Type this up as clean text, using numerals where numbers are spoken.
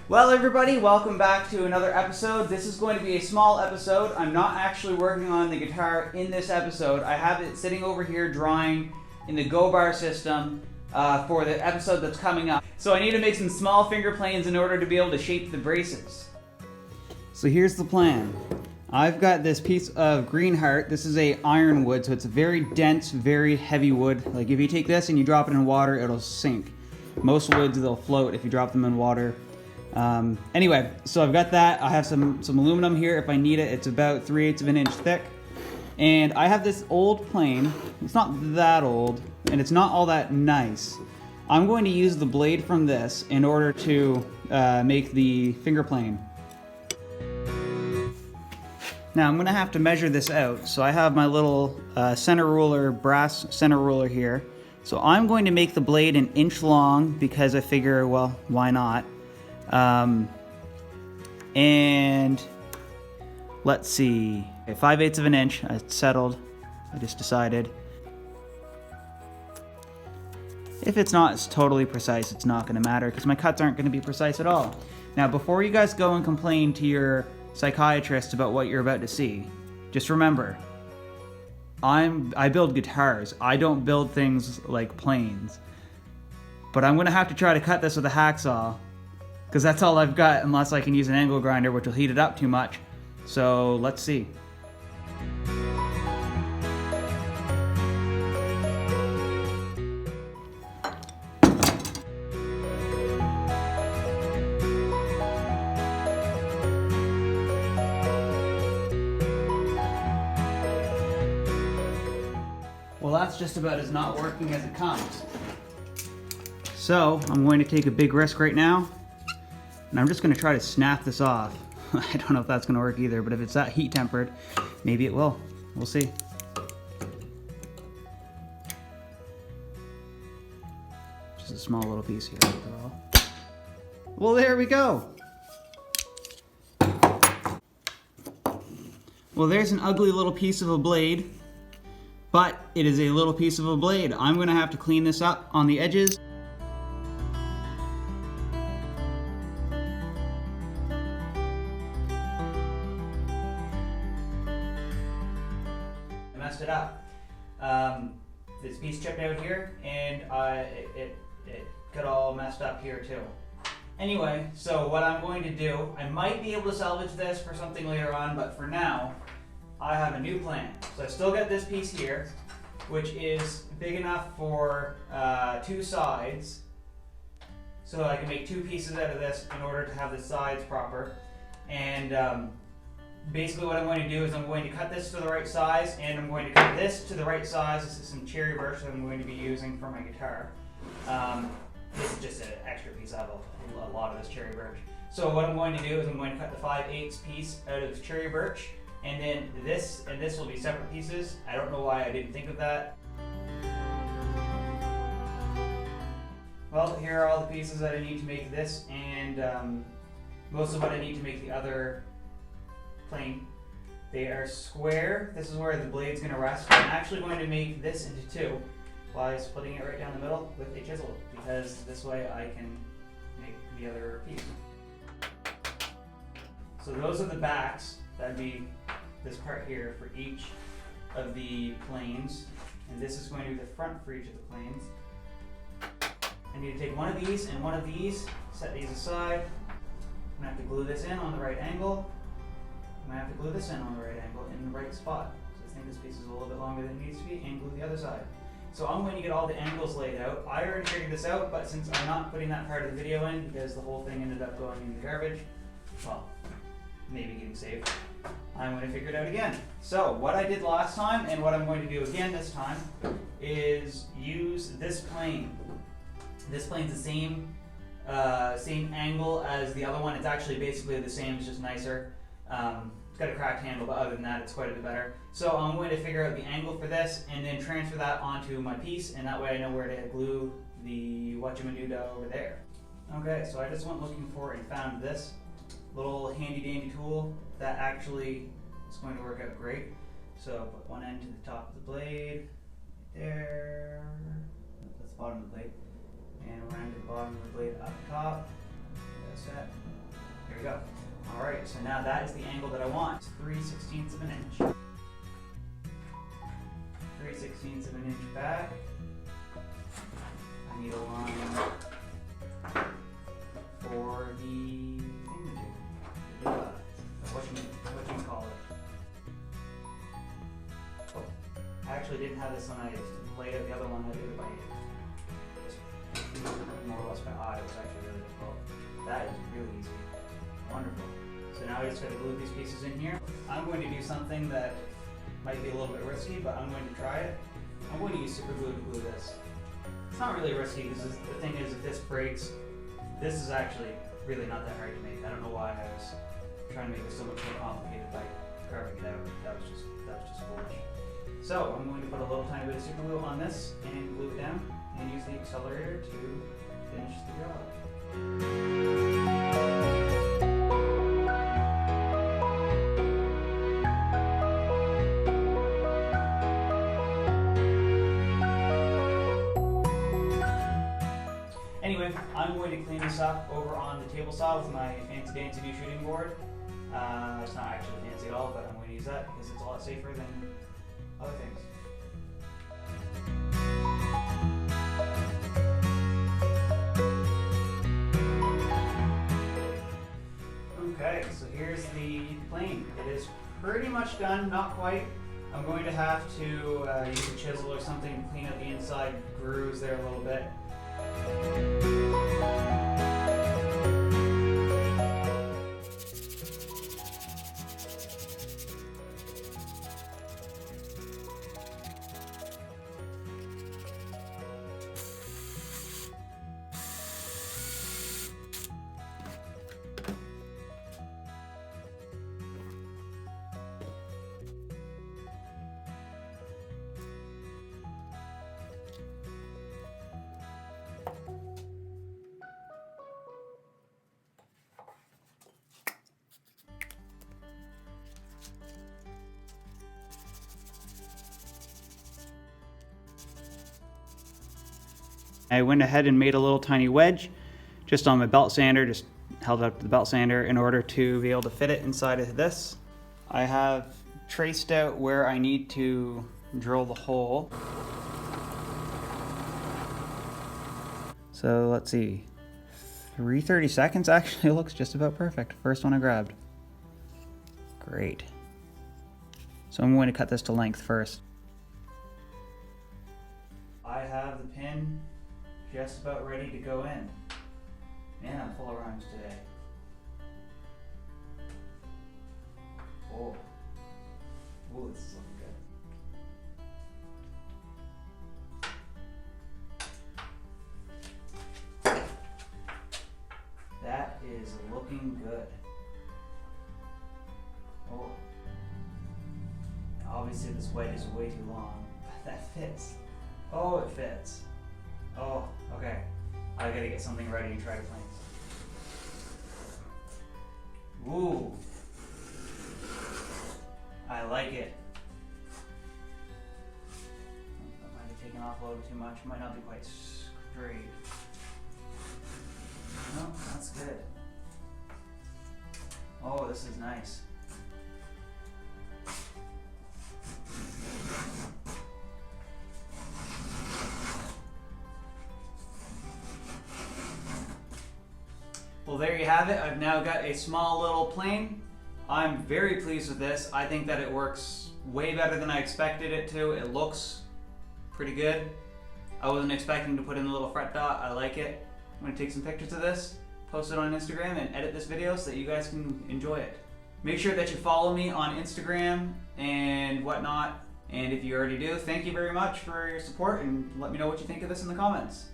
Well, everybody, welcome back to another episode. This is going to be a small episode. I'm not actually working on the guitar in this episode. I have it sitting over here drying in the Go Bar system for the episode that's coming up. So I need to make some small finger planes in order to be able to shape the braces. So here's the plan. I've got this piece of Greenheart. This is a ironwood, so it's a very dense, very heavy wood. Like if you take this and you drop it in water, it'll sink. Most woods, they'll float if you drop them in water. Anyway, so I've got that. I have some aluminum here if I need it. It's about 3/8 of an inch thick. And I have this old plane. It's not that old, and it's not all that nice. I'm going to use the blade from this in order to make the finger plane. Now I'm going to have to measure this out. So I have my little center ruler, brass center ruler here. So I'm going to make the blade 1 inch long because I figure, well, why not? And let's see, 5/8 of an inch, I settled, I just decided. If it's not totally precise, it's not going to matter because my cuts aren't going to be precise at all. Now, before you guys go and complain to your psychiatrist about what you're about to see, just remember, I build guitars. I don't build things like planes. But I'm going to have to try to cut this with a hacksaw, because that's all I've got unless I can use an angle grinder, which will heat it up too much. So let's see. Well, that's just about as not working as it comes. So I'm going to take a big risk right now. And I'm just going to try to snap this off. I don't know if that's going to work either, but if it's that heat tempered, maybe it will. We'll see. Just a small little piece here after all. Well, there we go. Well, there's an ugly little piece of a blade, but it is a little piece of a blade. I'm going to have to clean this up on the edges. Messed it up. This piece chipped out here, and it got all messed up here too. Anyway, so what I'm going to do, I might be able to salvage this for something later on, but for now, I have a new plan. So I still got this piece here, which is big enough for 2 sides, so I can make 2 pieces out of this in order to have the sides proper. And basically what I'm going to do is I'm going to cut this to the right size, and I'm going to cut this to the right size. This is some cherry birch that I'm going to be using for my guitar. This is just an extra piece. I have a lot of this cherry birch. So what I'm going to do is I'm going to cut the 5/8 piece out of cherry birch, and then this and this will be separate pieces. I don't know why I didn't think of that. Well, here are all the pieces that I need to make this, and most of what I need to make the other plane. They are square. This is where the blade's going to rest. I'm actually going to make this into 2 by splitting it right down the middle with a chisel, because this way I can make the other piece. So those are the backs. That'd be this part here for each of the planes, and this is going to be the front for each of the planes. I need to take one of these and one of these, set these aside. I'm going to have to glue this in on the right angle. I'm going to have to glue this in on the right angle in the right spot. So I think this piece is a little bit longer than it needs to be, and glue the other side. So I'm going to get all the angles laid out. I already figured this out, but since I'm not putting that part of the video in because the whole thing ended up going in the garbage, well, maybe getting saved, I'm going to figure it out again. So what I did last time and what I'm going to do again this time is use this plane. This plane's the same angle as the other one. It's actually basically the same, it's just nicer. It's got a cracked handle, but other than that, it's quite a bit better. So I'm going to figure out the angle for this and then transfer that onto my piece, and that way I know where to glue the whatchamadoodah over there. Okay, so I just went looking for and found this little handy dandy tool that actually is going to work out great. So put one end to the top of the blade, right there. That's the bottom of the blade. And we're going to the bottom of the blade up top. That's that. There we go. All right, so now that is the angle that I want. It's 3/16 of an inch. 3/16 of an inch back. I need a line for the thingamajig. What you call it? Oh, I actually didn't have this when I laid out the other one. I did it by more or less by eye. It was actually really difficult. That is really easy. Wonderful. So now I just got to glue these pieces in here. I'm going to do something that might be a little bit risky, but I'm going to try it. I'm going to use super glue to glue this. It's not really risky because the thing is, if this breaks, this is actually really not that hard to make. I don't know why I was trying to make this so much more complicated by carving it out. That was just foolish. So I'm going to put a little tiny bit of super glue on this and glue it down and use the accelerator to finish the job. Anyway, I'm going to clean this up over on the table saw with my fancy dancy new shooting board. It's not actually fancy at all, but I'm going to use that because it's a lot safer than other things. Okay, so here's the plane. It is pretty much done, not quite. I'm going to have to use a chisel or something to clean up the inside grooves there a little bit. I went ahead and made a little tiny wedge just on my belt sander, just held up the belt sander in order to be able to fit it inside of this. I have traced out where I need to drill the hole. So let's see, 3/30 seconds actually looks just about perfect. First one I grabbed. Great. So I'm going to cut this to length first. I have the pin just about ready to go in. Man, I'm full of rhymes today. Oh. Oh, this is looking good. That is looking good. Oh. Obviously this wedge is way too long, but that fits. Oh, it fits. Oh, okay. I gotta get something ready and try to planes. Ooh. I like it. That might have taken off a little too much. Might not be quite straight. No, that's good. Oh, this is nice. Well, there you have it. I've now got a small little plane. I'm very pleased with this. I think that it works way better than I expected it to. It looks pretty good. I wasn't expecting to put in the little fret dot. I like it. I'm gonna take some pictures of this, post it on Instagram, and edit this video so that you guys can enjoy it. Make sure that you follow me on Instagram and whatnot. And if you already do, thank you very much for your support, and let me know what you think of this in the comments.